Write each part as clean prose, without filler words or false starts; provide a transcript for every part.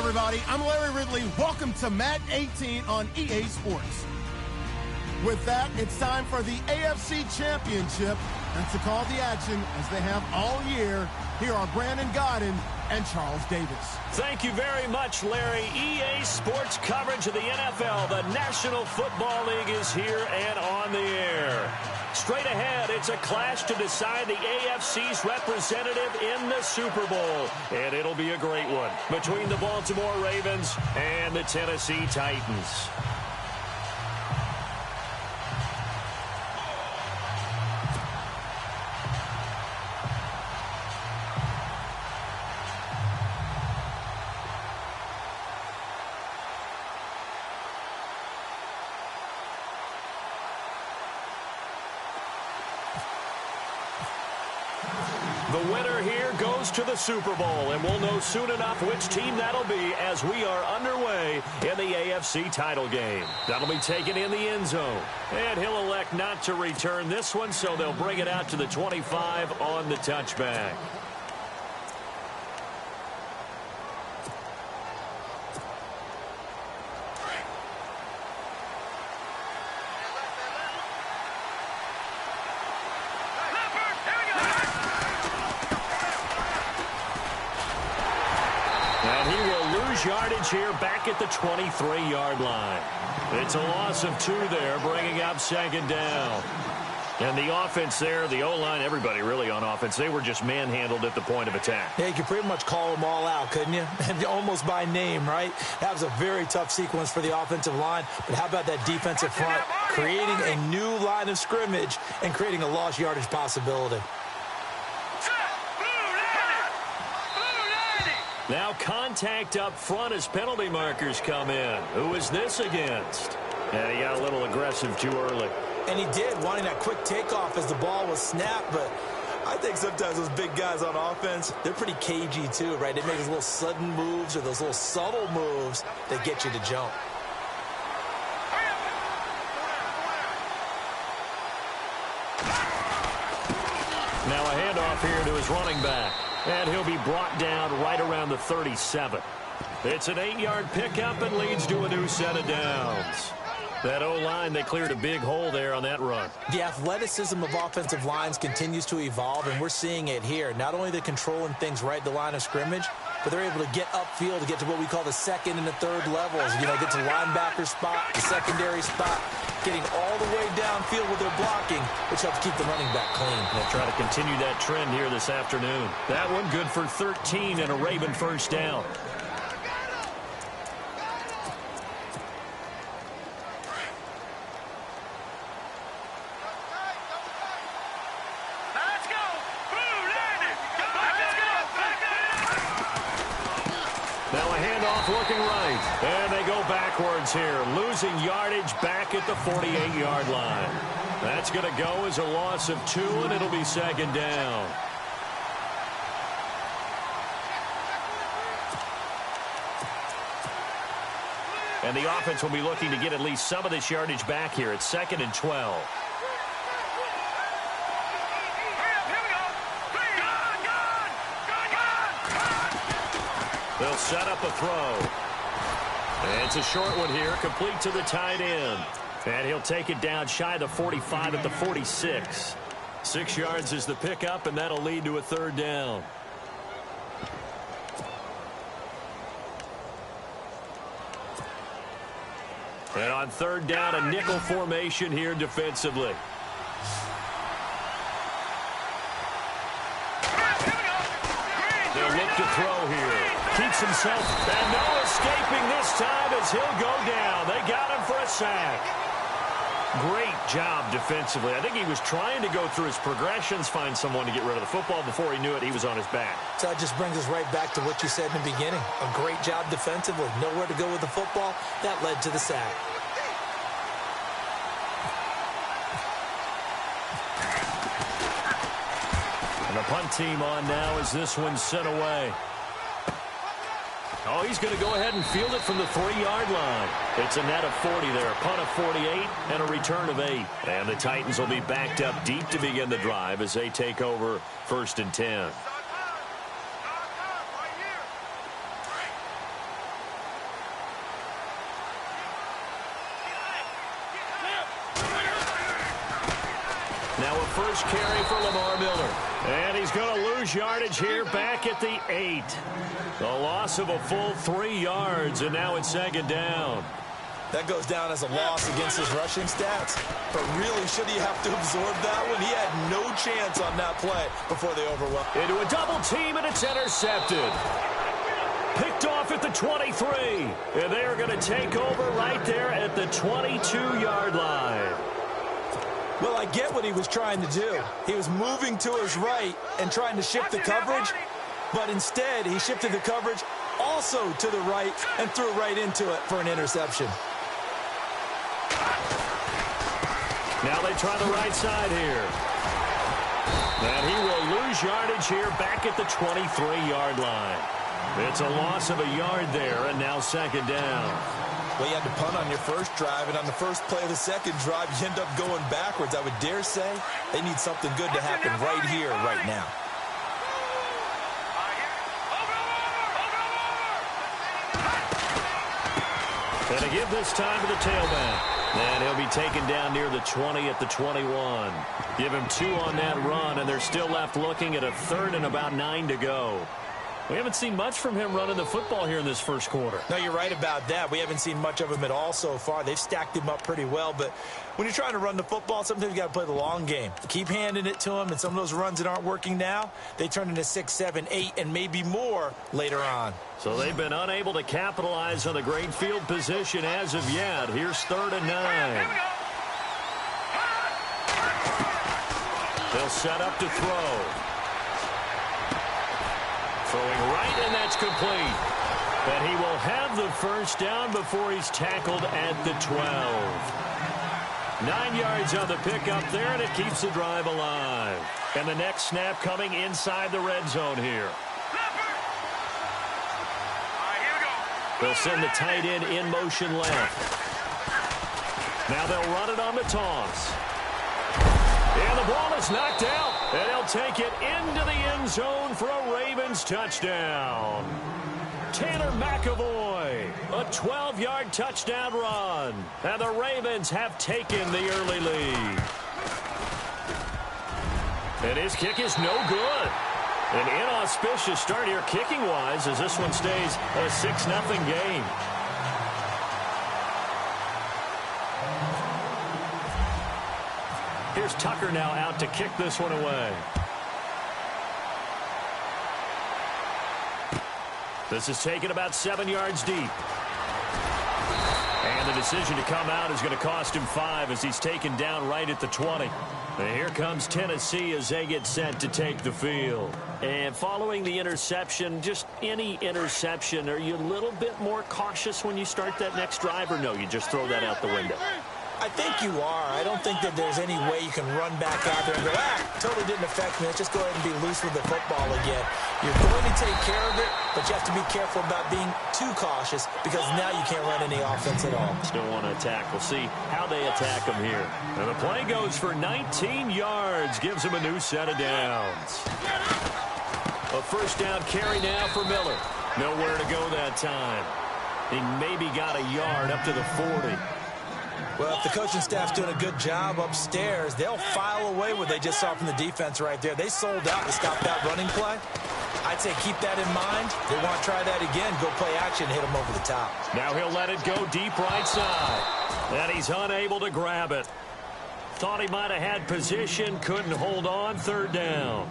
everybody. I'm Larry Ridley. Welcome to Madden 18 on EA Sports. With that, it's time for the AFC Championship. And to call the action, as they have all year, here are Brandon Godden and Charles Davis. Thank you very much, Larry. EA Sports coverage of the NFL. The National Football League is here and on the air. Straight ahead, it's a clash to decide the AFC's representative in the Super Bowl. And it'll be a great one between the Baltimore Ravens and the Tennessee Titans. The winner here goes to the Super Bowl, and we'll know soon enough which team that'll be as we are underway in the AFC title game. That'll be taken in the end zone, and he'll elect not to return this one, so they'll bring it out to the 25 on the touchback. Yardage here back at the 23-yard line. It's a loss of 2 there, bringing up second down. And the offense there, the O-line, everybody really on offense, they were just manhandled at the point of attack. Yeah, you could pretty much call them all out, couldn't you? And almost by name, right? That was a very tough sequence for the offensive line. But how about that defensive front creating a new line of scrimmage and creating a lost yardage possibility? Now contact up front as penalty markers come in. Who is this against? And he got a little aggressive too early. And he did, wanting that quick takeoff as the ball was snapped. But I think sometimes those big guys on offense, they're pretty cagey too, right? They make those little sudden moves or those little subtle moves that get you to jump. Now a handoff here to his running back. And he'll be brought down right around the 37. It's an 8-yard pickup and leads to a new set of downs. That O-line, they cleared a big hole there on that run. The athleticism of offensive lines continues to evolve, and we're seeing it here. Not only they're controlling things right at the line of scrimmage, but they're able to get upfield to get to what we call the second and the third levels. You know, get to linebacker spot, the secondary spot, getting all the way downfield with their blocking, which helps keep the running back clean. They'll try to continue that trend here this afternoon. That one good for 13 and a Raven first down. Looking right, and they go backwards here, losing yardage back at the 48-yard line. That's going to go as a loss of 2, and it'll be second down. And the offense will be looking to get at least some of this yardage back here at 2nd and 12. They'll set up a throw. And it's a short one here, complete to the tight end. And he'll take it down shy of the 45 at the 46. 6 yards is the pickup, and that'll lead to a third down. And on third down, a nickel formation here defensively. They'll look to throw here. Keeps himself, and no escaping this time as he'll go down. They got him for a sack. Great job defensively. I think he was trying to go through his progressions, find someone to get rid of the football. Before he knew it, he was on his back. So that just brings us right back to what you said in the beginning. A great job defensively. Nowhere to go with the football. That led to the sack. And the punt team on now as this one's sent away. Oh, he's going to go ahead and field it from the 3-yard line. It's a net of 40 there, a punt of 48, and a return of 8. And the Titans will be backed up deep to begin the drive as they take over 1st and 10. Now a first carry for Lamar Miller. And he's going to lose yardage here back at the 8. The loss of a full 3 yards, and now it's second down. That goes down as a loss against his rushing stats. But really, should he have to absorb that one? He had no chance on that play before they overwhelmed. Into a double team, and it's intercepted. Picked off at the 23. And they are going to take over right there at the 22-yard line. Well, I get what he was trying to do. He was moving to his right and trying to shift the coverage. But instead, he shifted the coverage also to the right and threw right into it for an interception. Now they try the right side here. And he will lose yardage here back at the 23-yard line. It's a loss of a yard there, and now second down. Well, you had to punt on your first drive, and on the first play of the second drive, you end up going backwards. I would dare say they need something good to happen right here, right now. And to give this time to the tailback. And he'll be taken down near the 20 at the 21. Give him 2 on that run, and they're still left looking at a 3rd and about 9 to go. We haven't seen much from him running the football here in this first quarter. No, you're right about that. We haven't seen much of him at all so far. They've stacked him up pretty well, but when you're trying to run the football, sometimes you got to play the long game. Keep handing it to him, and some of those runs that aren't working now, they turn into 6, 7, 8, and maybe more later on. So they've been unable to capitalize on the great field position as of yet. Here's 3rd and 9. They'll set up to throw. Throwing right, and that's complete. But he will have the first down before he's tackled at the 12. 9 yards on the pickup there, and it keeps the drive alive. And the next snap coming inside the red zone here. They'll send the tight end in motion left. Now they'll run it on the toss. And the ball is knocked out. And they'll take it into the end zone for a Ravens touchdown. Tanner McAvoy, a 12-yard touchdown run. And the Ravens have taken the early lead. And his kick is no good. An inauspicious start here kicking-wise as this one stays a 6-0 game. Here's Tucker now out to kick this one away. This is taken about 7 yards deep. And the decision to come out is going to cost him 5 as he's taken down right at the 20. And here comes Tennessee as they get set to take the field. And following the interception, just any interception, are you a little bit more cautious when you start that next drive, or no, you just throw that out the window? I think you are. I don't think that there's any way you can run back out there and go, totally didn't affect me. Let's just go ahead and be loose with the football again. You're going to take care of it, but you have to be careful about being too cautious because now you can't run any offense at all. Still want to attack. We'll see how they attack them here. And the play goes for 19 yards, gives them a new set of downs. A first down carry now for Miller. Nowhere to go that time. He maybe got a yard up to the 40. Well, if the coaching staff's doing a good job upstairs, they'll file away what they just saw from the defense right there. They sold out to stop that running play. I'd say keep that in mind. They want to try that again. Go play action, hit them over the top. Now he'll let it go deep right side. And he's unable to grab it. Thought he might have had position, couldn't hold on, 3rd down.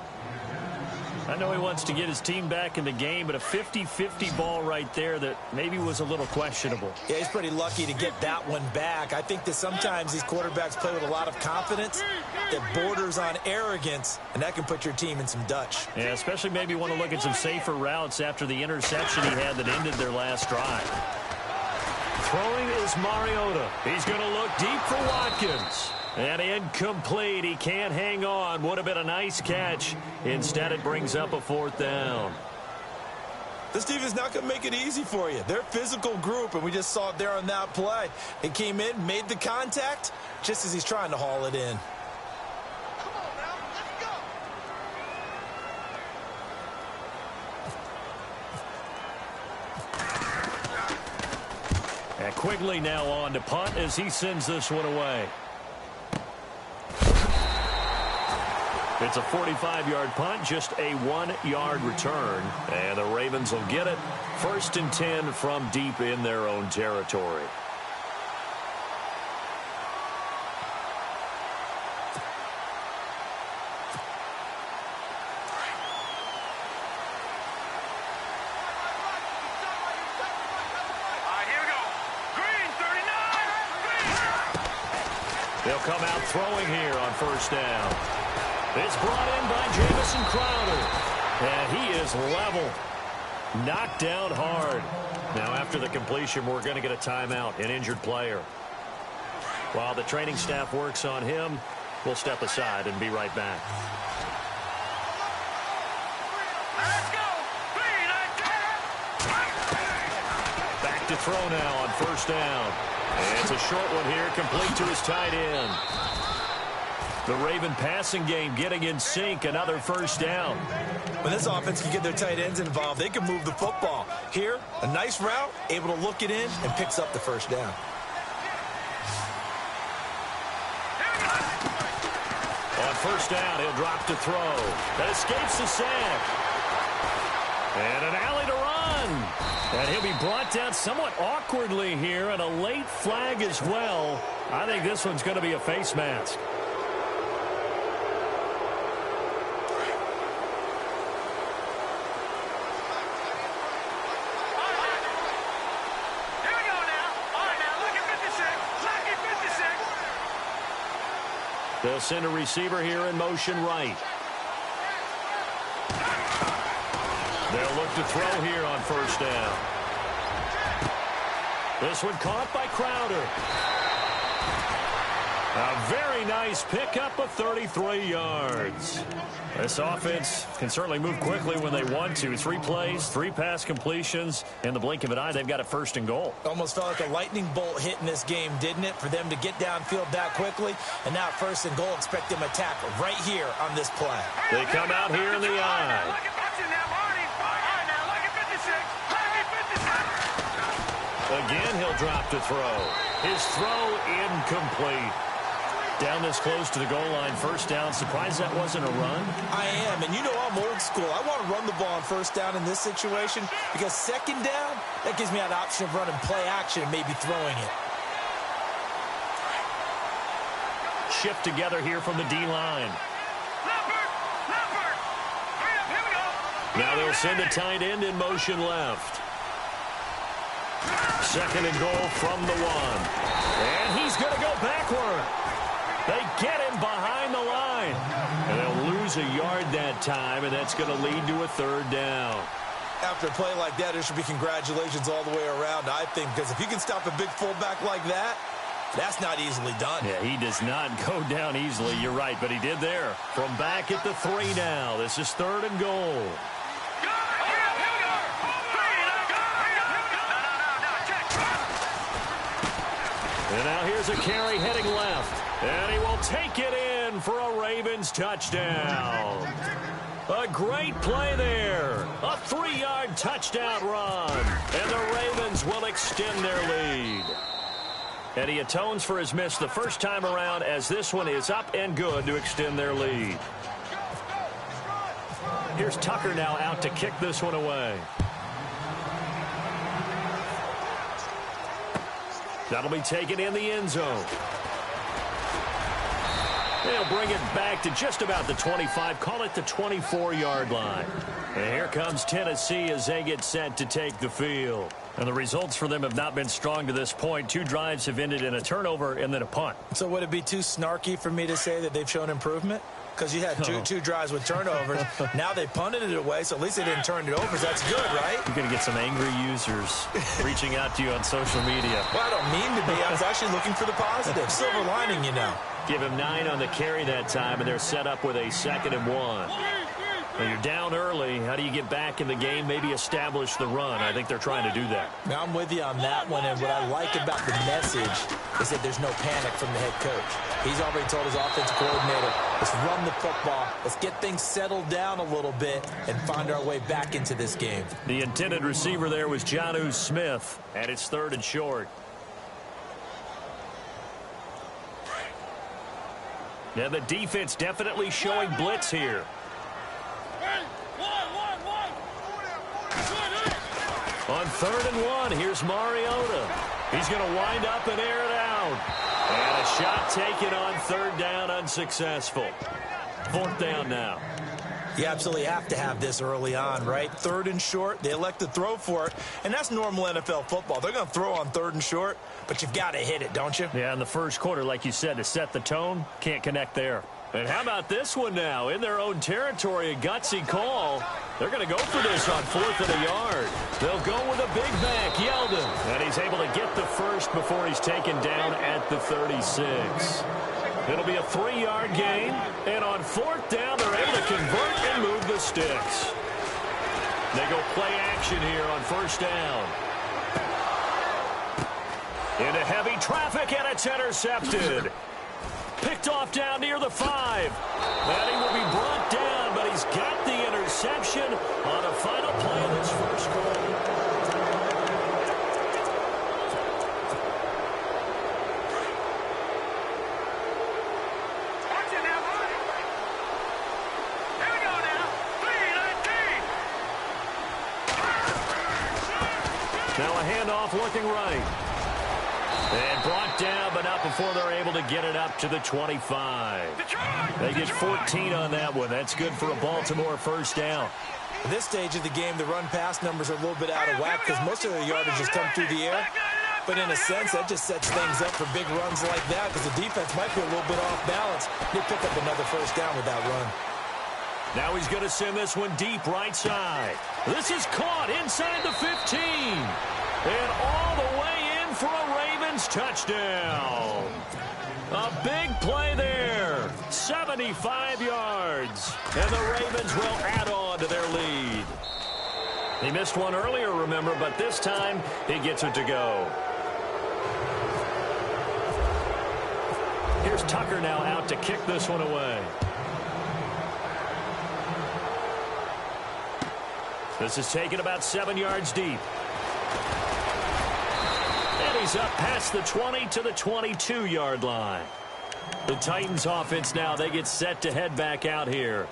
I know he wants to get his team back in the game, but a 50-50 ball right there that maybe was a little questionable. Yeah, he's pretty lucky to get that one back. I think that sometimes these quarterbacks play with a lot of confidence that borders on arrogance, and that can put your team in some Dutch. Yeah, especially maybe want to look at some safer routes after the interception he had that ended their last drive. Throwing is Mariota. He's going to look deep for Watkins. And incomplete. He can't hang on. Would have been a nice catch. Instead, it brings up a 4th down. This team is not going to make it easy for you. They're a physical group, and we just saw it there on that play. He came in, made the contact, just as he's trying to haul it in. Come on now, let's go. And Quigley now on to punt as he sends this one away. It's a 45-yard punt, just a 1-yard return. And the Ravens will get it. 1st and 10 from deep in their own territory. They'll come out throwing here on 1st down. It's brought in by Jamison Crowder. And he is level. Knocked down hard. Now after the completion, we're going to get a timeout, an injured player. While the training staff works on him, we'll step aside and be right back. Let's go. Back to throw now on 1st down. And it's a short one here, complete to his tight end. The Raven passing game getting in sync, another 1st down. When this offense can get their tight ends involved, they can move the football. Here, a nice route, able to look it in, and picks up the 1st down. On 1st down, he'll drop to throw. That escapes the sack. And an alley to run. And he'll be brought down somewhat awkwardly here, and a late flag as well. I think this one's going to be a face mask. They'll send a receiver here in motion right. They'll look to throw here on 1st down. This one caught by Crowder. A very nice pickup of 33 yards. This offense can certainly move quickly when they want to. 3 plays, 3 pass completions. In the blink of an eye, they've got a 1st and goal. Almost felt like a lightning bolt hit in this game, didn't it? For them to get downfield that quickly. And now 1st and goal, expect them to tackle right here on this play. They come out here in the eye. Again, he'll drop to throw. His throw incomplete. Down this close to the goal line, 1st down. Surprised that wasn't a run? I am, and you know I'm old school. I want to run the ball on 1st down in this situation because 2nd down, that gives me that option of running play action and maybe throwing it. Shift together here from the D-line. Now they'll send a tight end in motion left. 2nd and goal from the 1. And he's going to go backward. They get him behind the line. And they'll lose a yard that time, and that's going to lead to a 3rd down. After a play like that, there should be congratulations all the way around, I think, because if you can stop a big fullback like that, that's not easily done. Yeah, he does not go down easily. You're right, but he did there. From back at the 3 now. This is 3rd and goal. And now here's a carry heading left. And he will take it in for a Ravens touchdown. A great play there. A 3-yard touchdown run. And the Ravens will extend their lead. And he atones for his miss the first time around as this one is up and good to extend their lead. Here's Tucker now out to kick this one away. That'll be taken in the end zone. They'll bring it back to just about the 25, call it the 24-yard line. And here comes Tennessee as they get set to take the field. And the results for them have not been strong to this point. 2 drives have ended in a turnover and then a punt. So would it be too snarky for me to say that they've shown improvement? Because you had two drives with turnovers. Now they punted it away, so at least they didn't turn it over. So that's good, right? You're going to get some angry users reaching out to you on social media. Well, I don't mean to be. I was actually looking for the positive. Silver lining, you know. Give him 9 on the carry that time, and they're set up with a 2nd and 1. When you're down early, how do you get back in the game, maybe establish the run? I think they're trying to do that. Now, I'm with you on that one, and what I like about the message is that there's no panic from the head coach. He's already told his offensive coordinator, let's run the football, let's get things settled down a little bit, and find our way back into this game. The intended receiver there was Jonnu Smith, and it's 3rd and short. And the defense definitely showing blitz here. On 3rd and 1, here's Mariota. He's going to wind up and air it out. And a shot taken on 3rd down, unsuccessful. 4th down now. You absolutely have to have this early on, right? 3rd and short, they elect to throw for it, and that's normal NFL football. They're going to throw on 3rd and short, but you've got to hit it, don't you? Yeah, in the first quarter, like you said, to set the tone, can't connect there. And how about this one now? In their own territory, a gutsy call. They're going to go for this on 4th and a yard. They'll go with a big back, Yeldon. And he's able to get the first before he's taken down at the 36. It'll be a 3-yard gain. And on 4th down, they're able to convert and move the sticks. They go play action here on 1st down. Into heavy traffic, and it's intercepted. Picked off down near the 5. And he will be brought down, but he's got the interception on the final play of this first quarter. Watch it now, buddy. Here we go now. 3-19. Now a handoff looking right. And brought down, but not before they're able to get it up to the 25. They get 14 on that one. That's good for a Baltimore 1st down. At this stage of the game, the run-pass numbers are a little bit out of whack because most of their yardage has come through the air. But in a sense, that just sets things up for big runs like that because the defense might be a little bit off balance. They pick up another 1st down with that run. Now he's going to send this one deep right side. This is caught inside the 15. And all the way in for a Ravens touchdown. A big play there. 75 yards. And the Ravens will add on to their lead. He missed one earlier, remember, but this time he gets it to go. Here's Tucker now out to kick this one away. This is taken about 7 yards deep. And he's up past the 20 to the 22-yard line. The Titans offense now, they get set to head back out here.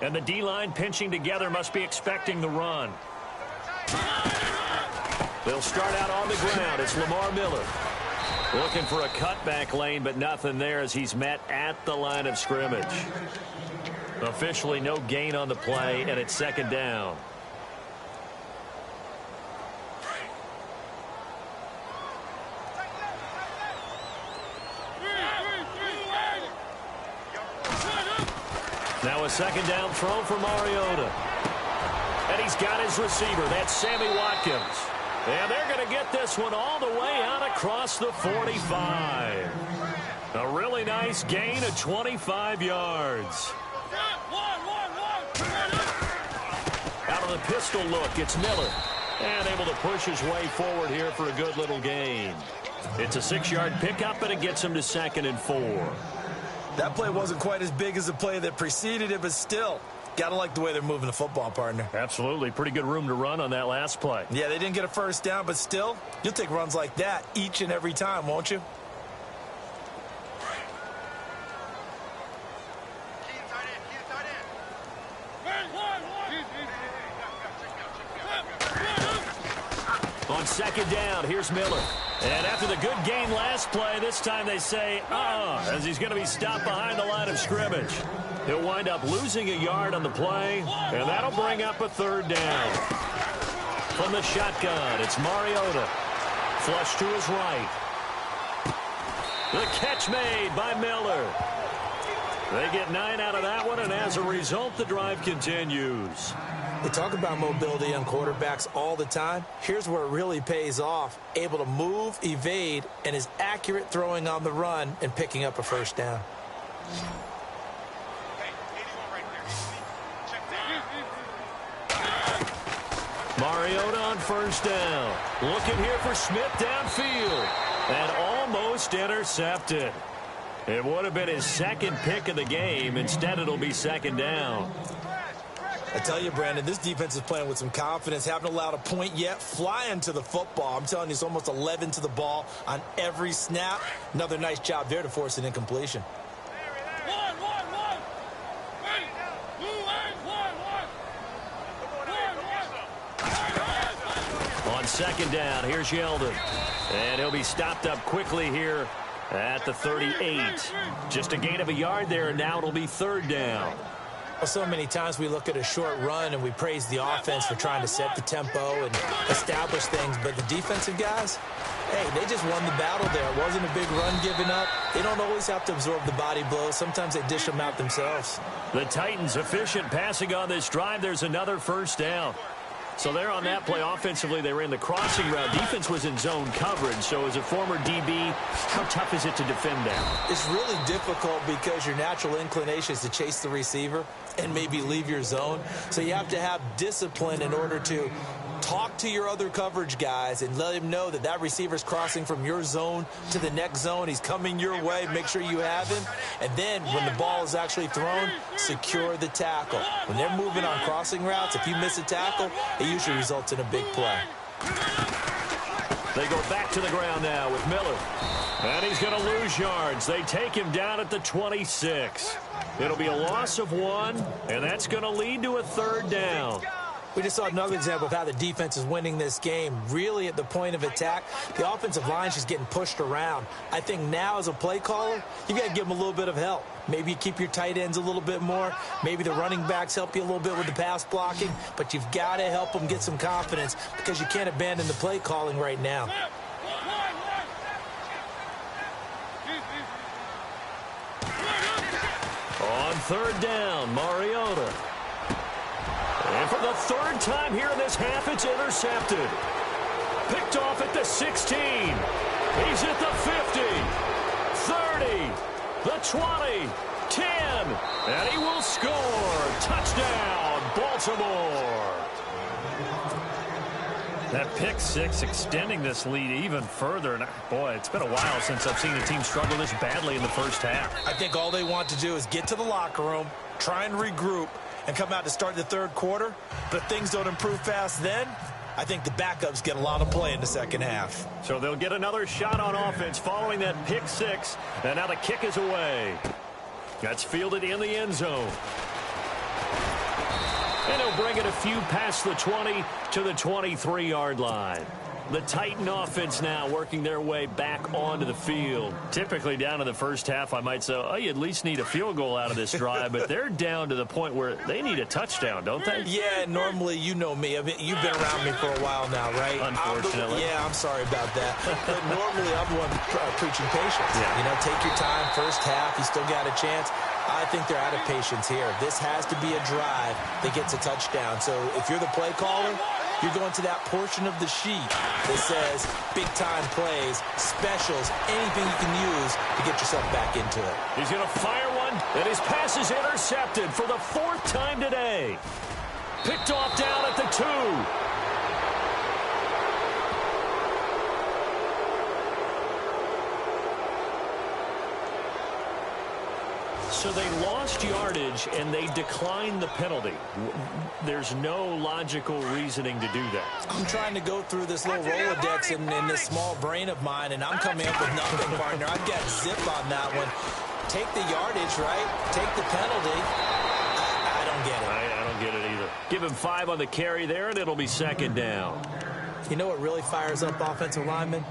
And the D-line pinching together must be expecting the run. They'll start out on the ground. It's Lamar Miller. Looking for a cutback lane, but nothing there as he's met at the line of scrimmage. Officially no gain on the play, and it's 2nd down. Now a 2nd down throw for Mariota. And he's got his receiver. That's Sammy Watkins. And they're going to get this one all the way out across the 45. A really nice gain of 25 yards. Out of the pistol look, it's Miller. And able to push his way forward here for a good little gain. It's a 6-yard pickup, and it gets him to 2nd and 4. That play wasn't quite as big as the play that preceded it, but still, got to like the way they're moving the football, partner. Absolutely. Pretty good room to run on that last play. Yeah, they didn't get a 1st down, but still, you'll take runs like that each and every time, won't you? On 2nd down, here's Miller. And after the good gain last play, this time they say, as he's going to be stopped behind the line of scrimmage. He'll wind up losing a yard on the play, and that'll bring up a 3rd down. From the shotgun, it's Mariota. Flush to his right. The catch made by Miller. They get 9 out of that one, and as a result, the drive continues. They talk about mobility on quarterbacks all the time. Here's where it really pays off. Able to move, evade, and is accurate throwing on the run and picking up a 1st down. Mariota on 1st down. Looking here for Smith downfield. And almost intercepted. It would have been his 2nd pick of the game. Instead, it'll be 2nd down. I tell you, Brandon, this defense is playing with some confidence. Haven't allowed a point yet. Flying to the football. I'm telling you, it's almost 11 to the ball on every snap. Another nice job there to force an incompletion. On second down, here's Yeldon. And he'll be stopped up quickly here at the 38. Just a gain of a yard there, and now it'll be third down. Well, so many times we look at a short run and we praise the offense for trying to set the tempo and establish things. But the defensive guys, hey, they just won the battle there. It wasn't a big run given up. They don't always have to absorb the body blows. Sometimes they dish them out themselves. The Titans efficient passing on this drive. There's another first down. So there on that play, offensively, they ran the crossing route. Defense was in zone coverage. So as a former DB, how tough is it to defend that? It's really difficult because your natural inclination is to chase the receiver and maybe leave your zone. So you have to have discipline in order to talk to your other coverage guys and let him know that that receiver's crossing from your zone to the next zone. He's coming your way. Make sure you have him. And then when the ball is actually thrown, secure the tackle. When they're moving on crossing routes, if you miss a tackle, it usually results in a big play. They go back to the ground now with Miller. And he's going to lose yards. They take him down at the 26. It'll be a loss of 1, and that's going to lead to a third down. We just saw another example of how the defense is winning this game. Really at the point of attack, the offensive line's just getting pushed around. I think now as a play caller, you got to give them a little bit of help. Maybe you keep your tight ends a little bit more. Maybe the running backs help you a little bit with the pass blocking. But you've got to help them get some confidence because you can't abandon the play calling right now. On third down, Mariota. And for the third time here in this half, it's intercepted. Picked off at the 16. He's at the 50, 30, the 20, 10, and he will score. Touchdown, Baltimore. That pick six extending this lead even further. And boy, it's been a while since I've seen a team struggle this badly in the first half. I think all they want to do is get to the locker room, try and regroup, and come out to start the third quarter. But if things don't improve fast then, I think the backups get a lot of play in the second half. So they'll get another shot on offense following that pick six. And now the kick is away. That's fielded in the end zone. And he'll bring it a few past the 20 to the 23-yard line. The Titan offense now working their way back onto the field. Typically down to the first half, I might say, oh, you at least need a field goal out of this drive. But they're down to the point where they need a touchdown, don't they? Yeah, normally, you know me. I mean, you've been around me for a while now, right? Unfortunately. I'm sorry about that. But normally, I'm the one preaching patience. Yeah. You know, take your time. First half, you still got a chance. I think they're out of patience here. This has to be a drive that gets a touchdown. So if you're the play caller, you're going to that portion of the sheet that says big-time plays, specials, anything you can use to get yourself back into it. He's going to fire one, and his pass is intercepted for the 4th time today. Picked off down at the 2. So they lost yardage, and they declined the penalty. There's no logical reasoning to do that. I'm trying to go through this little Rolodex in this small brain of mine, and I'm coming up with nothing, partner. I've got zip on that one. Take the yardage, right? Take the penalty. I don't get it. I don't get it either. Give him 5 on the carry there, and it'll be second down. You know what really fires up offensive linemen?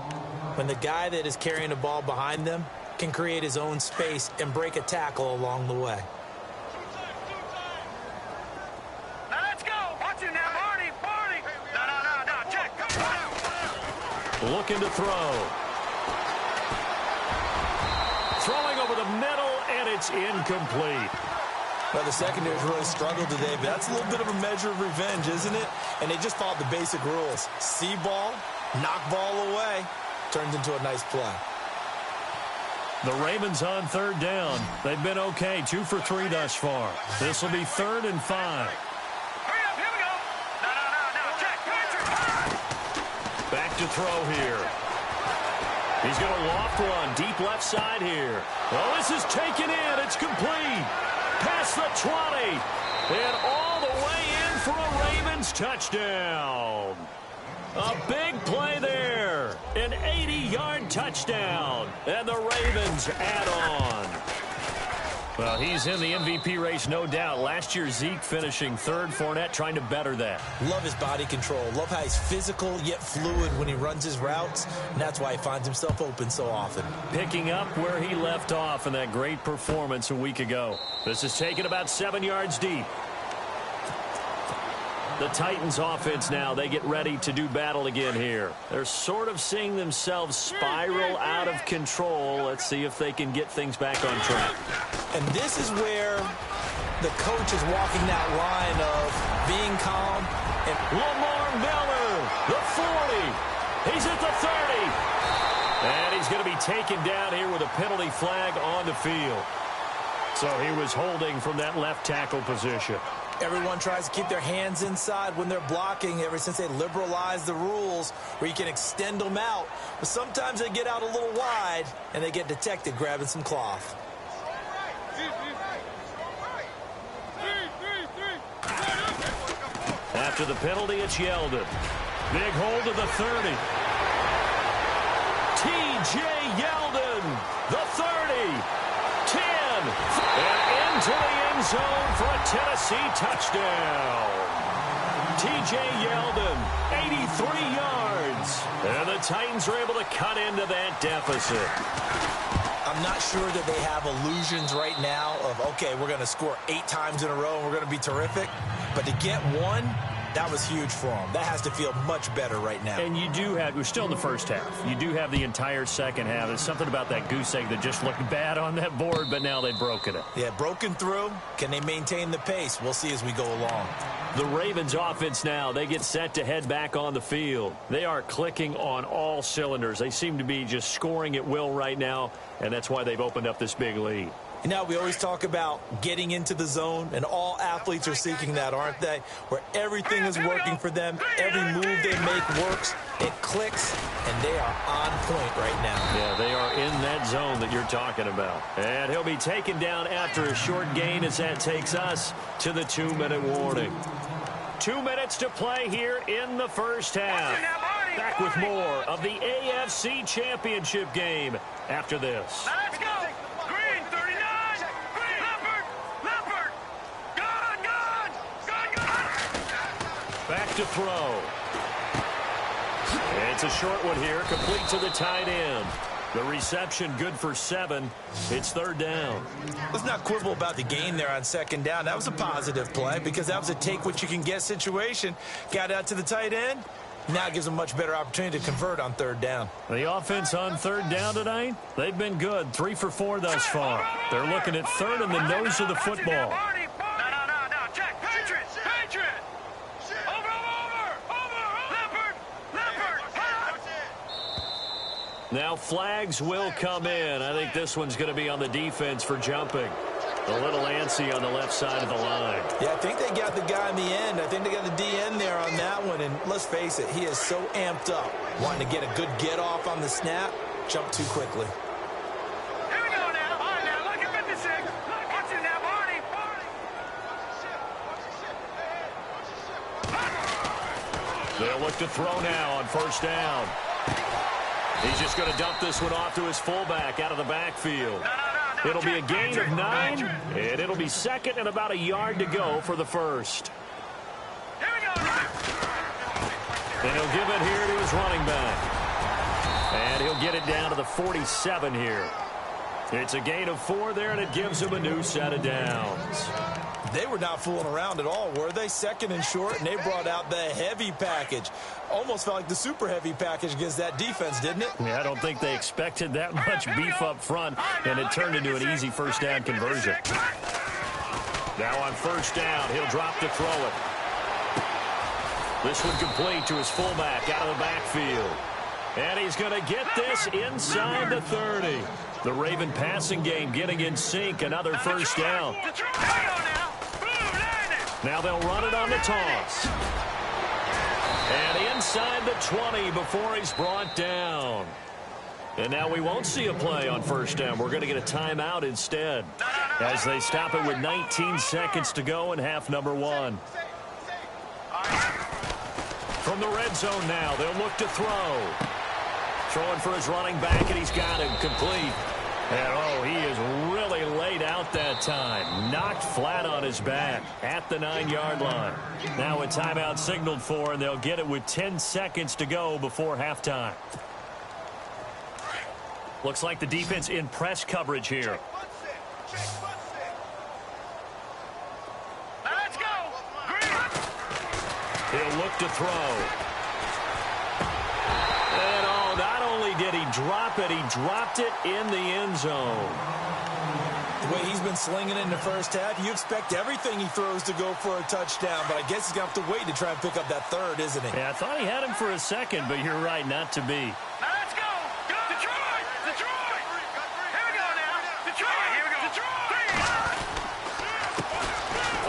When the guy that is carrying the ball behind them can create his own space and break a tackle along the way. Now let's go. Watch it now, Barney. No, check. Looking to throw. Throwing over the middle, and it's incomplete. Well, the secondary's really struggled today, but that's a little bit of a measure of revenge, isn't it? And they just followed the basic rules. See ball, knock ball away. Turns into a nice play. The Ravens on third down. They've been okay, 2 for 3 thus far. This will be 3rd and 5. Hurry up, here we go. No, check. Back to throw here. He's going to loft one, deep left side here. Well, this is taken in. It's complete. Past the 20. And all the way for a Ravens touchdown. A big play there. An 80-yard touchdown. And the Ravens add on. Well, he's in the MVP race, no doubt. Last year, Zeke finishing third. Fournette trying to better that. Love his body control. Love how he's physical yet fluid when he runs his routes. And that's why he finds himself open so often. Picking up where he left off in that great performance a week ago. This is taken about 7 yards deep. The Titans offense now, they get ready to do battle again here. They're sort of seeing themselves spiral out of control. Let's see if they can get things back on track. And this is where the coach is walking that line of being calm. And Lamar Miller, the 40. He's at the 30. And he's going to be taken down here with a penalty flag on the field. So he was holding from that left tackle position. Everyone tries to keep their hands inside when they're blocking ever since they liberalized the rules where you can extend them out. But sometimes they get out a little wide and they get detected grabbing some cloth. After the penalty, it's Yeldon. Big hold of the 30. T.J. Yeldon, the 30. 10. And into the end zone for a Tennessee touchdown. T.J. Yeldon, 83 yards. And the Titans are able to cut into that deficit. I'm not sure that they have illusions right now of, okay, we're going to score 8 times in a row and we're going to be terrific. But to get one, that was huge for them. That has to feel much better right now. And you do have, we're still in the first half. You do have the entire second half. There's something about that goose egg that just looked bad on that board, but now they've broken it. Yeah, broken through. Can they maintain the pace? We'll see as we go along. The Ravens offense now, they get set to head back on the field. They are clicking on all cylinders. They seem to be just scoring at will right now, and that's why they've opened up this big lead. You know, we always talk about getting into the zone, and all athletes are seeking that, aren't they? Where everything is working for them, every move they make works, it clicks, and they are on point right now. Yeah, they are in that zone that you're talking about. And he'll be taken down after a short gain as that takes us to the 2-minute warning. 2 minutes to play here in the first half. Back with more of the AFC Championship game after this. Let's go. Green, 39. Green. Leopard. Gone. Back to throw. It's a short one here, complete to the tight end. The reception good for 7. It's third down. Let's not quibble about the gain there on second down. That was a positive play because that was a take-what-you-can-get situation. Got out to the tight end. Now it gives them a much better opportunity to convert on third down. The offense on third down tonight, they've been good. 3 for 4 thus far. They're looking at third in the nose of the football. No. Check. Patriot. Over. Leopard. Now flags will come in. I think this one's going to be on the defense for jumping. A little antsy on the left side of the line. Yeah, I think they got the guy in the end. I think they got the DN there on that one. And let's face it, he is so amped up, wanting to get a good get off on the snap, jump too quickly. Here we go now. All right, now, look at 56. Watch it now, Barney. They'll look to throw now on first down. He's just going to dump this one off to his fullback out of the backfield. It'll be a gain of 9, and it'll be second and about a yard to go for the first. Here we go. And he'll give it here to his running back. And he'll get it down to the 47 here. It's a gain of 4 there, and it gives him a new set of downs. They were not fooling around at all, were they? Second and short, and they brought out the heavy package. Almost felt like the super heavy package against that defense, didn't it? Yeah, I don't think they expected that much beef up front, and it turned into an easy first down conversion. Now on first down, he'll drop to throw it. This one complete to his fullback out of the backfield. And he's going to get this inside the 30. The Raven passing game getting in sync. Another first down. Now they'll run it on the toss. And inside the 20 before he's brought down. And now we won't see a play on first down. We're going to get a timeout instead as they stop it with 19 seconds to go in half number 1. From the red zone now, they'll look to throw. Throwing for his running back, and he's got him complete. And, oh, he is really laid out that time. Knocked flat on his back at the 9-yard line. Now a timeout signaled for, and they'll get it with 10 seconds to go before halftime. Looks like the defense in press coverage here. Let's go. He'll look to throw. And, oh, not only did he drop it, he dropped it in the end zone. The way he's been slinging it in the first half, you expect everything he throws to go for a touchdown, but I guess he's going to have to wait to try and pick up that third, isn't he? Yeah, I thought he had him for a second, but you're right, not to be. Now let's go. Go. Detroit. Detroit. Here we go now. Detroit. Here we go. Detroit.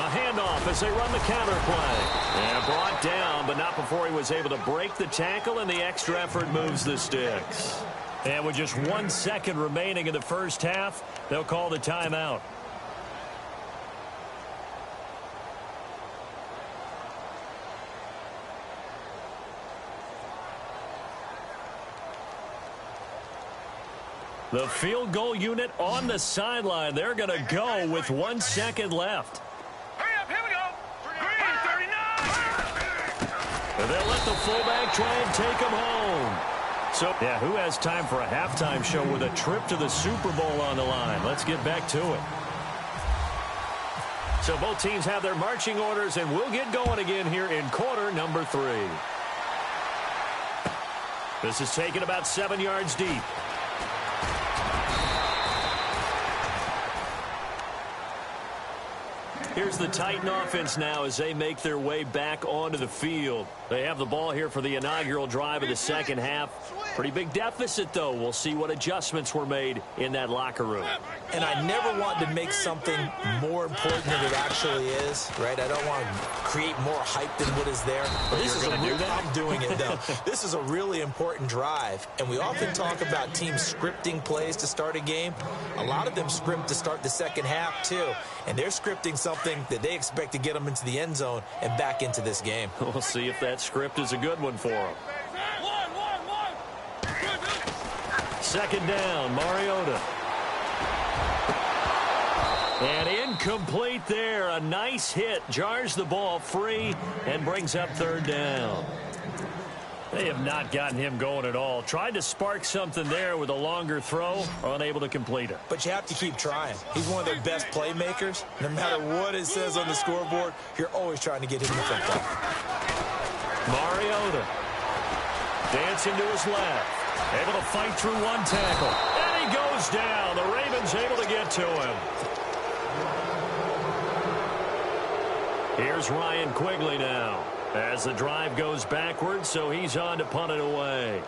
A handoff as they run the counter play. And brought down, but not before he was able to break the tackle, and the extra effort moves the sticks. And with just 1 second remaining in the first half, they'll call the timeout. The field goal unit on the sideline. They're going to go with 1 second left. Hurry up. Here we go. Green 39. And they'll let the fullback try and take him home. So, yeah, who has time for a halftime show with a trip to the Super Bowl on the line? Let's get back to it. So both teams have their marching orders, and we'll get going again here in quarter number 3. This is taken about 7 yards deep. Here's the Titan offense now as they make their way back onto the field. They have the ball here for the inaugural drive of the second half. Pretty big deficit, though. We'll see what adjustments were made in that locker room. And I never want to make something more important than it actually is, right? I don't want to create more hype than what is there. But this is a real, I'm doing it, though. This is a really important drive. And we often talk about teams scripting plays to start a game. A lot of them script to start the second half, too. And they're scripting something that they expect to get them into the end zone and back into this game. We'll see if that script is a good one for them. Second down, Mariota. And incomplete there. A nice hit. Jars the ball free and brings up third down. They have not gotten him going at all. Tried to spark something there with a longer throw, unable to complete it. But you have to keep trying. He's one of their best playmakers. No matter what it says on the scoreboard, you're always trying to get him the football. Mariota dancing to his left. Able to fight through one tackle. And he goes down. The Ravens able to get to him. Here's Ryan Quigley now as the drive goes backwards, so he's on to punt it away.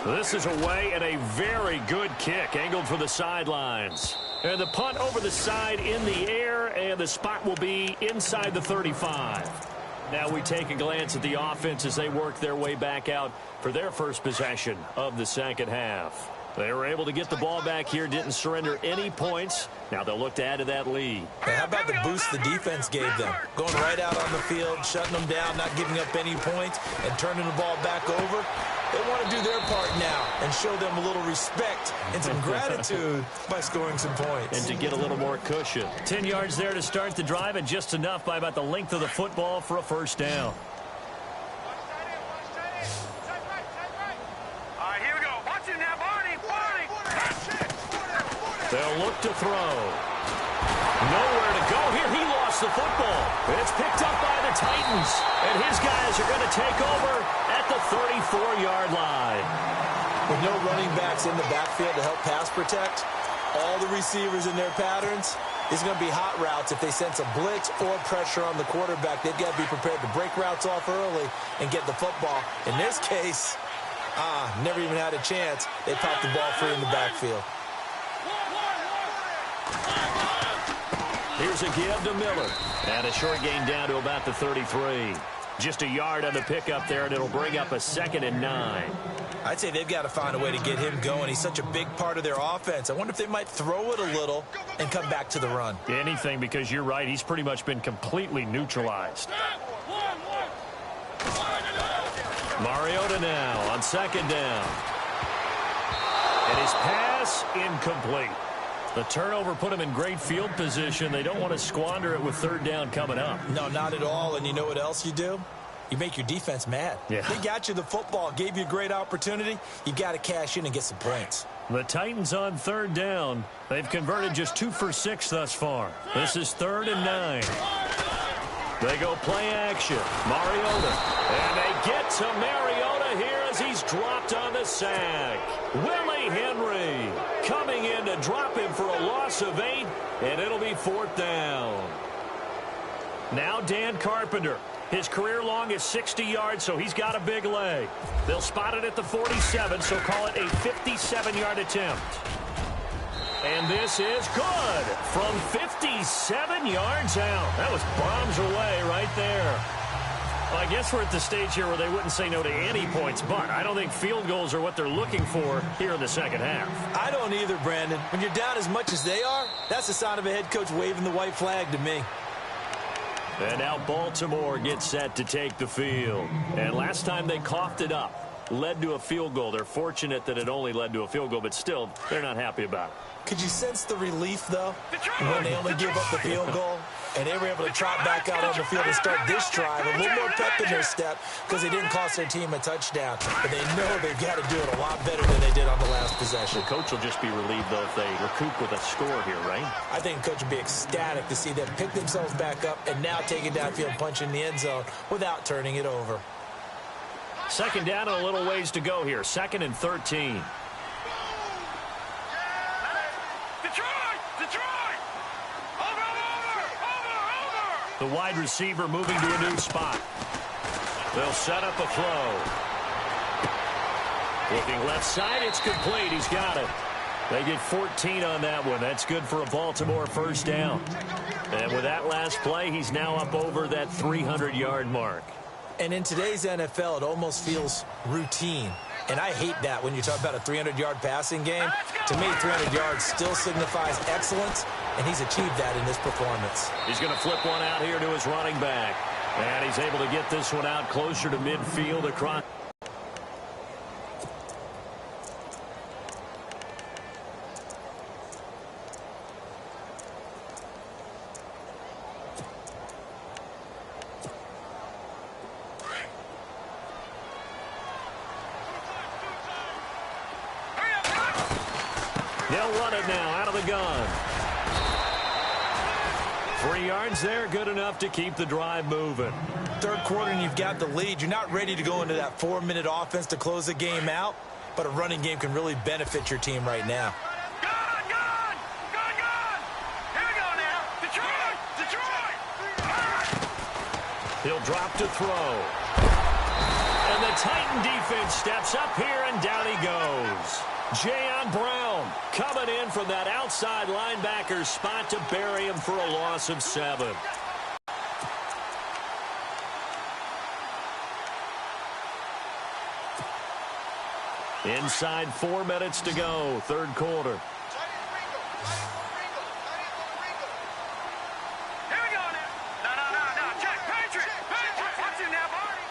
This is away and a very good kick angled for the sidelines. And the punt over the side in the air, and the spot will be inside the 35. Now we take a glance at the offense as they work their way back out for their first possession of the second half. They were able to get the ball back here, didn't surrender any points. Now they'll look to add to that lead. Hey, how about the boost the defense gave them? Going right out on the field, shutting them down, not giving up any points, and turning the ball back over. They want to do their part now and show them a little respect and some gratitude by scoring some points. And to get a little more cushion. 10 yards there to start the drive, and just enough by about the length of the football for a first down. They'll look to throw. Nowhere to go here. He lost the football. It's picked up by the Titans. And his guys are going to take over at the 34-yard line. With no running backs in the backfield to help pass protect, all the receivers in their patterns, it's going to be hot routes if they sense a blitz or pressure on the quarterback. They've got to be prepared to break routes off early and get the football. In this case, never even had a chance. They popped the ball free in the backfield. Here's a give to Miller. And a short gain down to about the 33. Just a yard on the pickup there, and it'll bring up a 2nd and 9. I'd say they've got to find a way to get him going. He's such a big part of their offense. I wonder if they might throw it a little and come back to the run. Anything, because you're right. He's pretty much been completely neutralized. Mariota now on second down. And his pass incomplete. The turnover put him in great field position. They don't want to squander it with third down coming up. No, not at all. And you know what else you do? You make your defense mad. Yeah. They got you the football, gave you a great opportunity. You got to cash in and get some points. The Titans on third down. They've converted just 2 for 6 thus far. This is 3rd and 9. They go play action. Mariota. And they get to Mariota here as he's dropped on the sack. Willie Henry coming in to drop him for a loss of 8, and it'll be 4th down. Now Dan Carpenter. His career long is 60 yards, so he's got a big leg. They'll spot it at the 47, so call it a 57-yard attempt. And this is good from 57 yards out. That was bombs away right there. Well, I guess we're at the stage here where they wouldn't say no to any points, but I don't think field goals are what they're looking for here in the second half. I don't either, Brandon. When you're down as much as they are, that's the sign of a head coach waving the white flag to me. And now Baltimore gets set to take the field. And last time they coughed it up, led to a field goal. They're fortunate that it only led to a field goal, but still, they're not happy about it. Could you sense the relief, though, when they only give up the field goal? And they were able to trot back out on the field and start this drive. A little more pep in their step because they didn't cost their team a touchdown. But they know they've got to do it a lot better than they did on the last possession. The coach will just be relieved, though, if they recoup with a score here, right? I think the coach will be ecstatic to see them pick themselves back up and now take it downfield and punch in the end zone without turning it over. Second down and a little ways to go here. 2nd and 13. The wide receiver moving to a new spot. They'll set up a throw. Looking left side, it's complete. He's got it. They get 14 on that one. That's good for a Baltimore first down. And with that last play, he's now up over that 300-yard mark. And in today's NFL, it almost feels routine. And I hate that when you talk about a 300-yard passing game. To me, 300 yards still signifies excellence, and he's achieved that in this performance. He's going to flip one out here to his running back. And he's able to get this one out closer to midfield across. They'll run it now out of the gun. 3 yards there, good enough to keep the drive moving. Third quarter and you've got the lead. You're not ready to go into that 4-minute offense to close the game out, but a running game can really benefit your team right now. Gun! Here we go now. Detroit! He'll drop to throw. And the Titan defense steps up here, and down he goes. Jayon Brown coming in from that outside linebacker spot to bury him for a loss of 7. Inside 4 minutes to go, third quarter. Here we go now. No. Check. Patriot. Watch him now, Barney.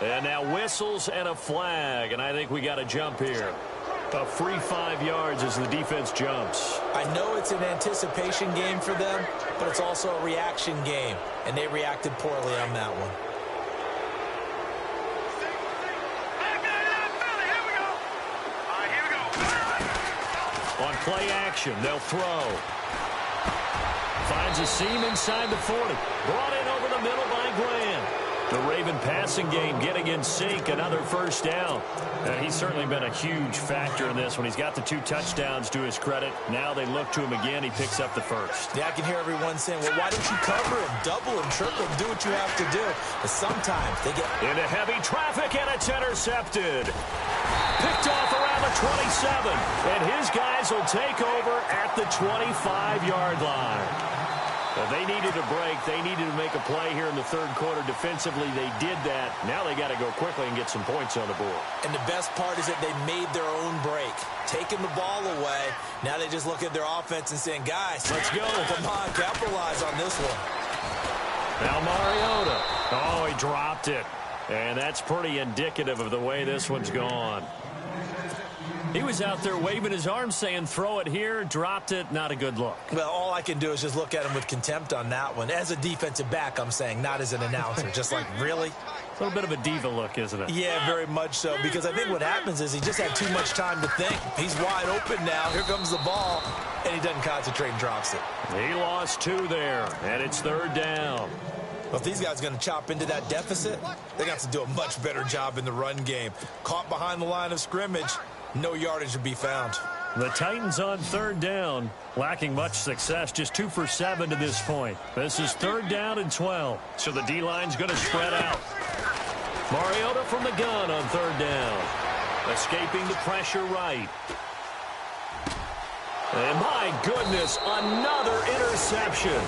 And now whistles and a flag, and I think we got a jump here. A free 5 yards as the defense jumps. I know it's an anticipation game for them, but it's also a reaction game, and they reacted poorly on that one. On play action, they'll throw. Finds a seam inside the 40. Brought in over the middle by Glenn. The Raven passing game getting in sync, another first down. And he's certainly been a huge factor in this when he's got the 2 touchdowns to his credit. Now they look to him again. He picks up the first. Yeah, I can hear everyone saying, well, why don't you cover him, double him, triple him, do what you have to do. But sometimes they get into heavy traffic, and it's intercepted. Picked off around the 27. And his guys will take over at the 25-yard line. Well, they needed a break. They needed to make a play here in the third quarter. Defensively, they did that. Now they got to go quickly and get some points on the board. And the best part is that they made their own break, taking the ball away. Now they just look at their offense and saying, guys, let's go. Come on, capitalize on this one. Now Mariota. Oh, he dropped it. And that's pretty indicative of the way this one's gone. He was out there waving his arms saying, throw it here, dropped it, not a good look. Well, all I can do is just look at him with contempt on that one. As a defensive back, I'm saying, not as an announcer. Just like, really? A little bit of a diva look, isn't it? Yeah, very much so, because I think what happens is he just had too much time to think. He's wide open now. Here comes the ball, and he doesn't concentrate and drops it. He lost 2 there, and it's third down. Well, if these guys are going to chop into that deficit, they got to do a much better job in the run game. Caught behind the line of scrimmage, no yardage to be found. The Titans on third down, lacking much success, just 2 for 7 to this point. This is third down and 12, so the D-line's going to spread out. Mariota from the gun on third down, escaping the pressure right. And my goodness, another interception.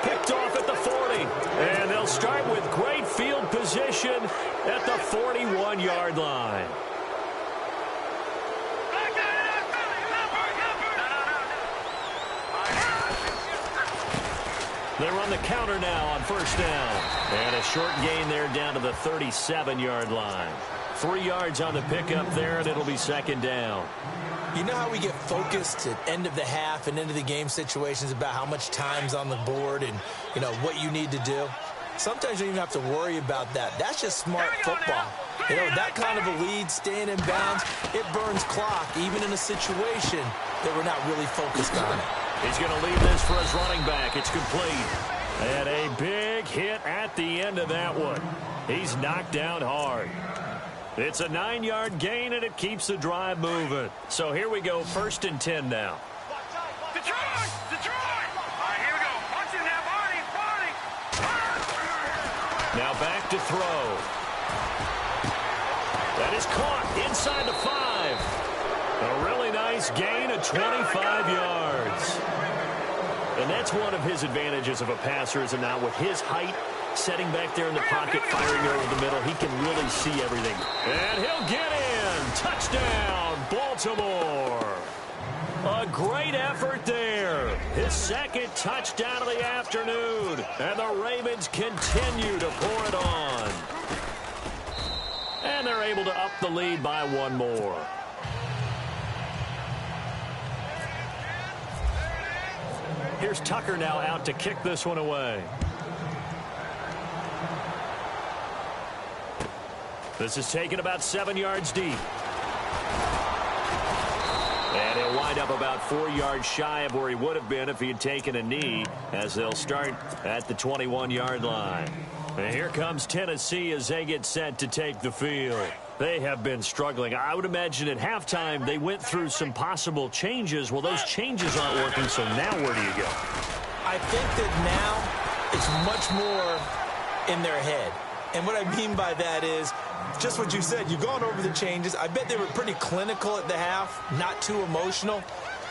Picked off at the 40, and they'll start with great field position at the 41-yard line. They run the counter now on first down. And a short gain there down to the 37-yard line. 3 yards on the pickup there, and it'll be second down. You know how we get focused at end of the half and into the game situations about how much time's on the board and, you know, what you need to do? Sometimes you don't even have to worry about that. That's just smart football. You know, that kind of a lead, staying in bounds, it burns clock, even in a situation that we're not really focused on it. He's going to leave this for his running back. It's complete. And a big hit at the end of that one. He's knocked down hard. It's a 9-yard gain, and it keeps the drive moving. So here we go, first and 10 now. Detroit! Detroit! All right, here we go. Punch in there, Barney! Now back to throw. That is caught inside the 5. A really nice gain of 25 yards. And that's one of his advantages of a passer, is now with his height, setting back there in the pocket, firing over the middle, he can really see everything. And he'll get in. Touchdown, Baltimore. A great effort there. His second touchdown of the afternoon. And the Ravens continue to pour it on. And they're able to up the lead by 1 more. Here's Tucker now out to kick this one away. This is taken about 7 yards deep. And he'll wind up about 4 yards shy of where he would have been if he had taken a knee, as they'll start at the 21-yard line. And here comes Tennessee as they get set to take the field. They have been struggling. I would imagine at halftime they went through some possible changes. Well, those changes aren't working, so now where do you go? I think that now it's much more in their head. And what I mean by that is just what you said. You've gone over the changes. I bet they were pretty clinical at the half, not too emotional.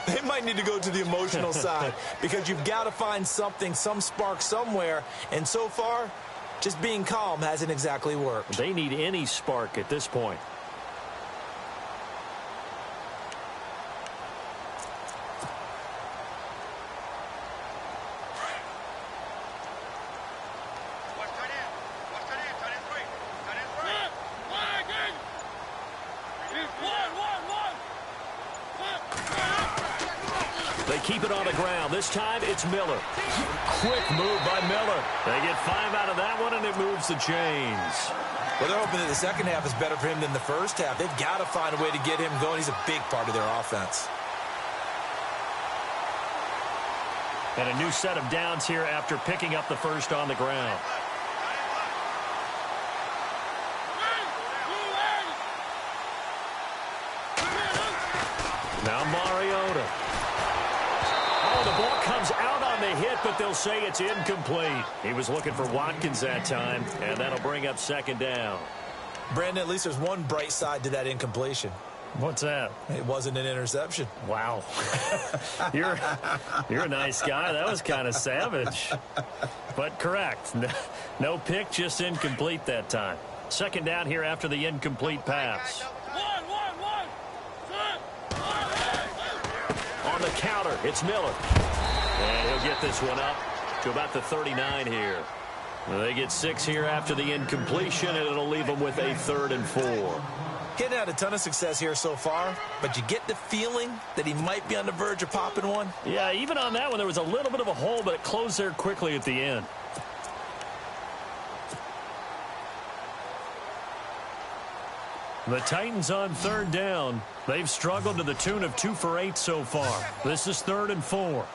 They might need to go to the emotional side, because you've got to find something, some spark somewhere. And so far, just being calm hasn't exactly worked. They need any spark at this point. They keep it on the ground. This time it's Miller. Quick move by Miller. They get 5 out of that one, and it moves the chains. Well, they're hoping that the second half is better for him than the first half. They've got to find a way to get him going. He's a big part of their offense. And a new set of downs here after picking up the first on the ground. Now Mariota. Oh, the ball comes out on the hit, but they'll say it's incomplete. He was looking for Watkins that time, and that'll bring up second down. Brandon, at least there's one bright side to that incompletion. What's that? It wasn't an interception. Wow. You're a nice guy. That was kind of savage. But correct. No pick, just incomplete that time. Second down here after the incomplete pass. On the counter, it's Miller. And he'll get this one up to about the 39 here. They get 6 here after the incompletion, and it'll leave them with a 3rd and 4. He's had a ton of success here so far, but you get the feeling that he might be on the verge of popping one. Yeah, even on that one, there was a little bit of a hole, but it closed there quickly at the end. The Titans on 3rd down. They've struggled to the tune of 2 for 8 so far. This is 3rd and 4.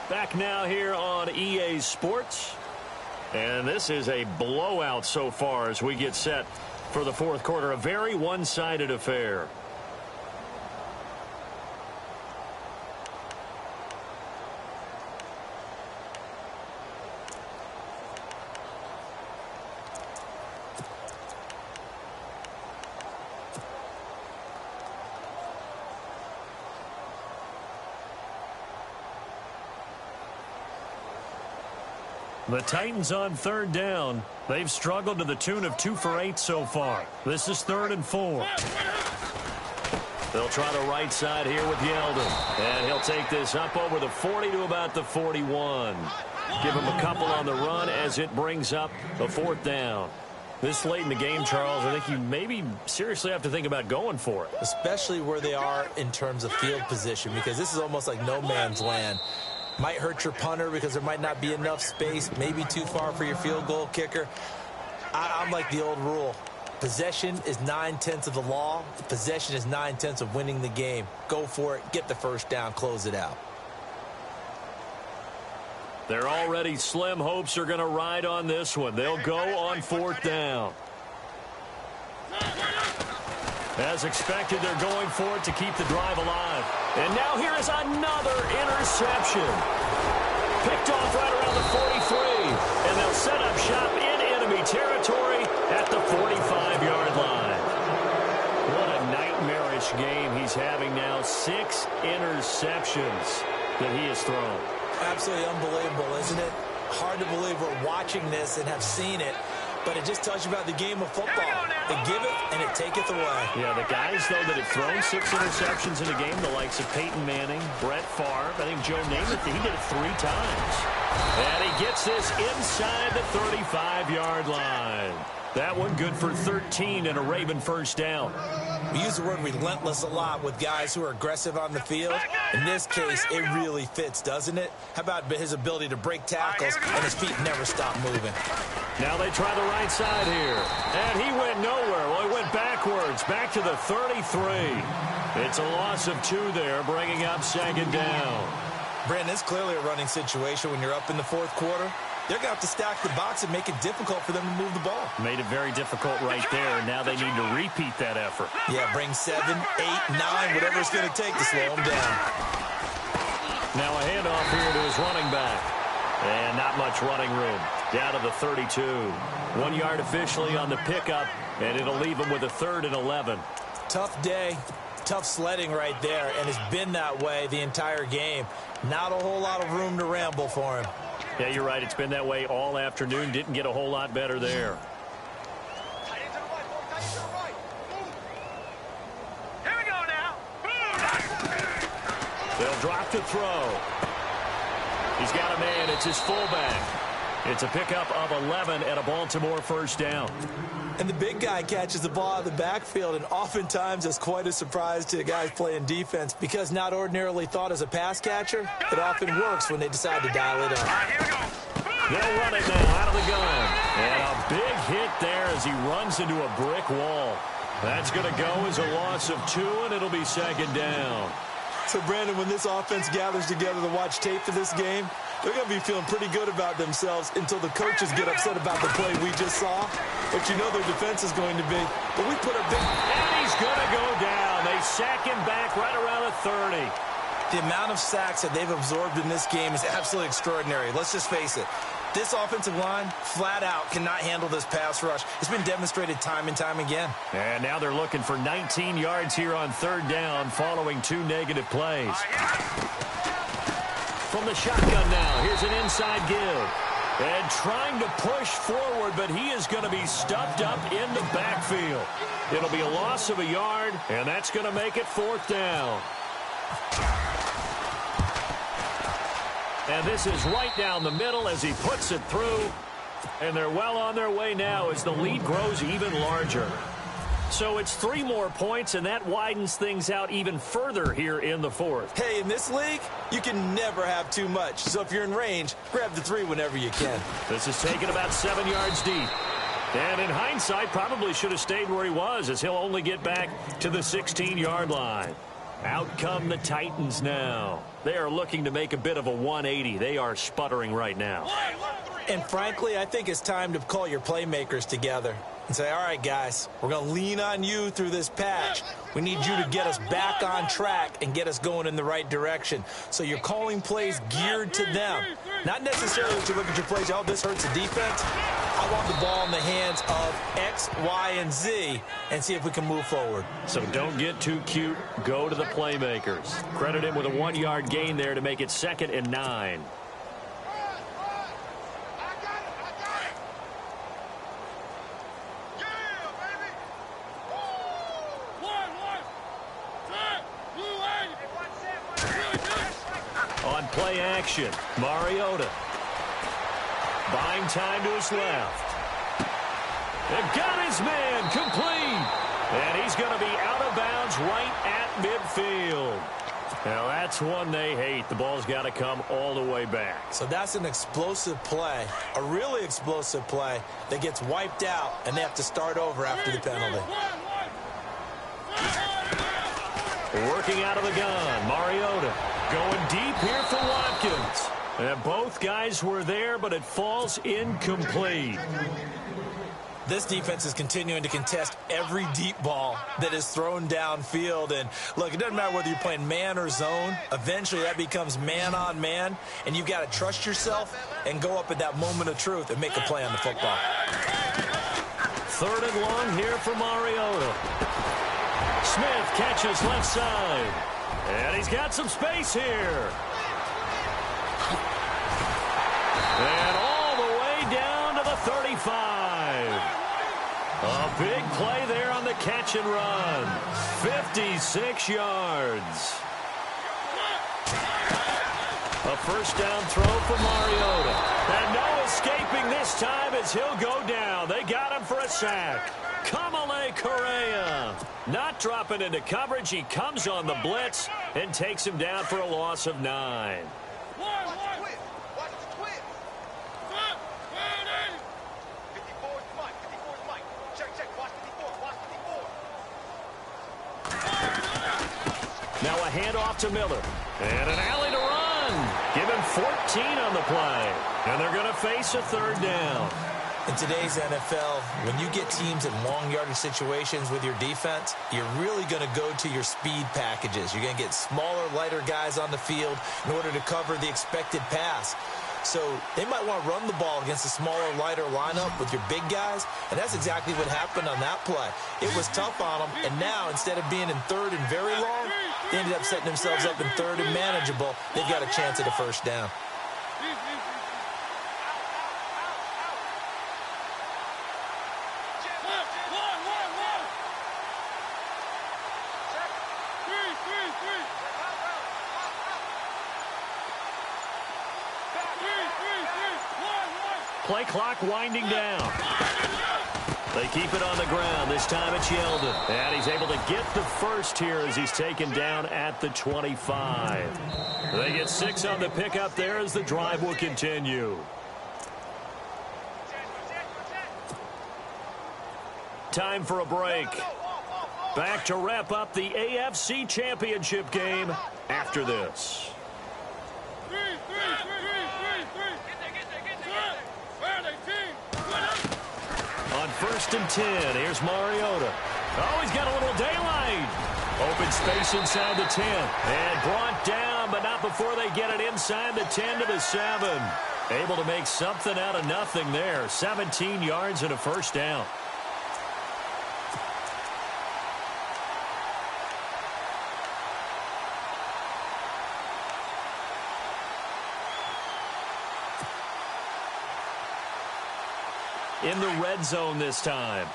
Back now here on EA Sports. And this is a blowout so far as we get set for the 4th quarter. A very one-sided affair. The Titans on 3rd down. They've struggled to the tune of 2 for 8 so far. This is 3rd and 4. They'll try the right side here with Yeldon. And he'll take this up over the 40 to about the 41. Give him a couple on the run as it brings up the 4th down. This late in the game, Charles, I think you maybe seriously have to think about going for it. Especially where they are in terms of field position, because this is almost like no man's land. Might hurt your punter because there might not be enough space, maybe too far for your field goal kicker. I'm like the old rule. Possession is 9/10 of the law. Possession is 9/10 of winning the game. Go for it. Get the first down. Close it out. Their already slim hopes are going to ride on this one. They'll go on 4th down. As expected, they're going for it to keep the drive alive. And now here is another interception. Picked off right around the 43. And they'll set up shop in enemy territory at the 45-yard line. What a nightmarish game he's having now. 6 interceptions that he has thrown. Absolutely unbelievable, isn't it? Hard to believe we're watching this and have seen it. But it just tells you about the game of football. They give it, and it taketh away. Yeah, the guys, though, that have thrown 6 interceptions in a game, the likes of Peyton Manning, Brett Favre, I think Joe Namath, he did it 3 times. And he gets this inside the 35-yard line. That one good for 13 and a Raven first down. We use the word relentless a lot with guys who are aggressive on the field. In this case, it really fits, doesn't it? How about his ability to break tackles and his feet never stop moving? Now they try the right side here. And he went nowhere. Well, he went backwards, back to the 33. It's a loss of 2 there, bringing up 2nd down. Brandon, it's clearly a running situation when you're up in the 4th quarter. They're going to have to stack the box and make it difficult for them to move the ball. Made it very difficult right there. Now they need to repeat that effort. Yeah, bring 7, 8, 9, whatever it's going to take to slow them down. Now a handoff here to his running back. And not much running room. Down to the 32. 1 yard officially on the pickup, and it'll leave him with a 3rd and 11. Tough day. Tough sledding right there, and it's been that way the entire game. Not a whole lot of room to ramble for him. Yeah, you're right. It's been that way all afternoon. Didn't get a whole lot better there. Here we go now. They'll drop to throw. He's got a man. It's his fullback. It's a pickup of 11 and a Baltimore first down. And the big guy catches the ball out of the backfield, and oftentimes it's quite a surprise to the guys playing defense because not ordinarily thought as a pass catcher, it often works when they decide to dial it up. They'll run it now out of the gun. And a big hit there as he runs into a brick wall. That's going to go as a loss of 2, and it'll be 2nd down. So, Brandon, when this offense gathers together to watch tape for this game, they're going to be feeling pretty good about themselves until the coaches get upset about the play we just saw. But you know their defense is going to be. But we put a big... And he's going to go down. They sack him back right around the 30. The amount of sacks that they've absorbed in this game is absolutely extraordinary. Let's just face it. This offensive line, flat out, cannot handle this pass rush. It's been demonstrated time and time again. And now they're looking for 19 yards here on third down following 2 negative plays. From the shotgun now, here's an inside give. And trying to push forward, but he is going to be stuffed up in the backfield. It'll be a loss of a yard, and that's going to make it 4th down. And this is right down the middle as he puts it through. And they're well on their way now as the lead grows even larger. So it's 3 more points, and that widens things out even further here in the 4th. Hey, in this league, you can never have too much. So if you're in range, grab the 3 whenever you can. This is taken about 7 yards deep. And in hindsight, probably should have stayed where he was, as he'll only get back to the 16-yard line. Out come the Titans now. They are looking to make a bit of a 180. They are sputtering right now. And frankly, I think it's time to call your playmakers together and say, all right, guys, we're going to lean on you through this patch. We need you to get us back on track and get us going in the right direction. So you're calling plays geared to them. Not necessarily that you look at your plays, oh, this hurts the defense. I want the ball in the hands of X, Y, and Z and see if we can move forward. So don't get too cute. Go to the playmakers. Credit him with a 1-yard gain there to make it 2nd and 9. On play action, Mariota. Buying time to his left. They've got his man complete. And he's going to be out of bounds right at midfield. Now that's one they hate. The ball's got to come all the way back. So that's an explosive play, a really explosive play that gets wiped out, and they have to start over after the penalty. Working out of the gun, Mariota going deep here for Watkins. And both guys were there, but it falls incomplete. This defense is continuing to contest every deep ball that is thrown downfield. And look, it doesn't matter whether you're playing man or zone. Eventually that becomes man on man, and you've got to trust yourself and go up at that moment of truth and make a play on the football. 3rd and long here for Mariota. Smith catches left side. And he's got some space here. And all the way down to the 35. A big play there on the catch and run. 56 yards. A 1st down throw for Mariota. And no escaping this time as he'll go down. They got him for a sack. Kamale Correa not dropping into coverage. He comes on the blitz and takes him down for a loss of 9. Now a handoff to Miller. And an alley to run. Give him 14 on the play. And they're going to face a 3rd down. In today's NFL, when you get teams in long yardage situations with your defense, you're really going to go to your speed packages. You're going to get smaller, lighter guys on the field in order to cover the expected pass. So they might want to run the ball against a smaller, lighter lineup with your big guys, and that's exactly what happened on that play. It was tough on them, and now instead of being in 3rd and very long, they ended up setting themselves up in 3rd and manageable. They've got a chance at a 1st down. Play clock winding down. They keep it on the ground. This time it's Yeldon. And he's able to get the 1st here as he's taken down at the 25. They get 6 on the pickup there as the drive will continue. Time for a break. Back to wrap up the AFC Championship game after this. On 1st and 10, here's Mariota. Oh, he's got a little daylight. Open space inside the 10. And brought down before they get it inside the 10 to the 7. Able to make something out of nothing there. 17 yards and a first down. In the red zone this time.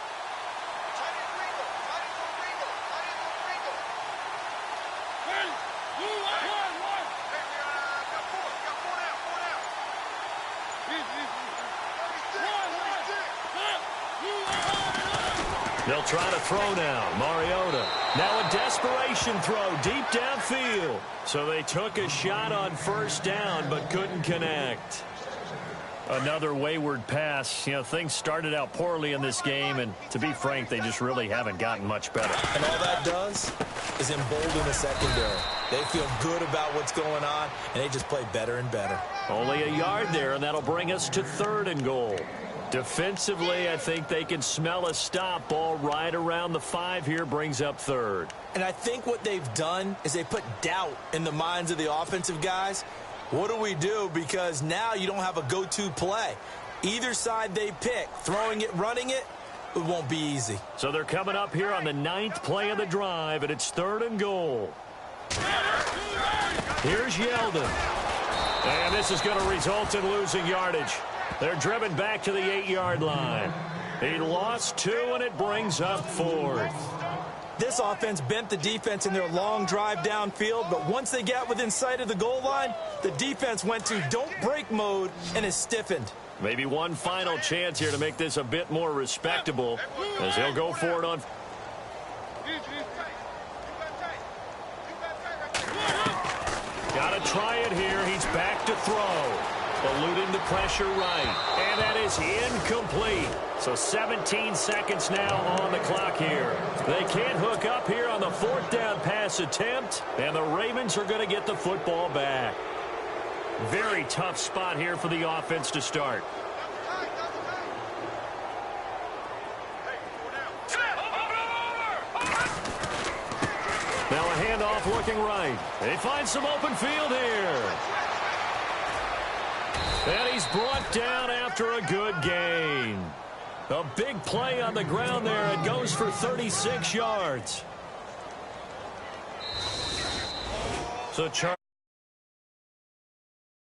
They'll try to throw now. Mariota. Now a desperation throw deep downfield. So they took a shot on first down but couldn't connect. Another wayward pass. You know, things started out poorly in this game, and to be frank, they just really haven't gotten much better. And all that does is embolden the secondary. They feel good about what's going on, and they just play better and better. Only a yard there, and that'll bring us to 3rd and goal. Defensively, I think they can smell a stop. Ball right around the 5 here, brings up 3rd. And I think what they've done is they put doubt in the minds of the offensive guys. What do we do? Because now you don't have a go-to play. Either side they pick, throwing it, running it, it won't be easy. So they're coming up here on the 9th play of the drive, and it's 3rd and goal. Here's Yeldon. And this is going to result in losing yardage. They're driven back to the 8-yard line. He lost 2, and it brings up 4th. This offense bent the defense in their long drive downfield, but once they got within sight of the goal line, the defense went to don't break mode and is stiffened. Maybe one final chance here to make this a bit more respectable as he'll go for it on. Got to try it here. He's back to throw. Eluding the pressure right. And that is incomplete. So 17 seconds now on the clock here. They can't hook up here on the 4th down pass attempt. And the Ravens are going to get the football back. Very tough spot here for the offense to start. Now a handoff looking right. They find some open field here. And he's brought down after a good gain. A big play on the ground there. It goes for 36 yards. So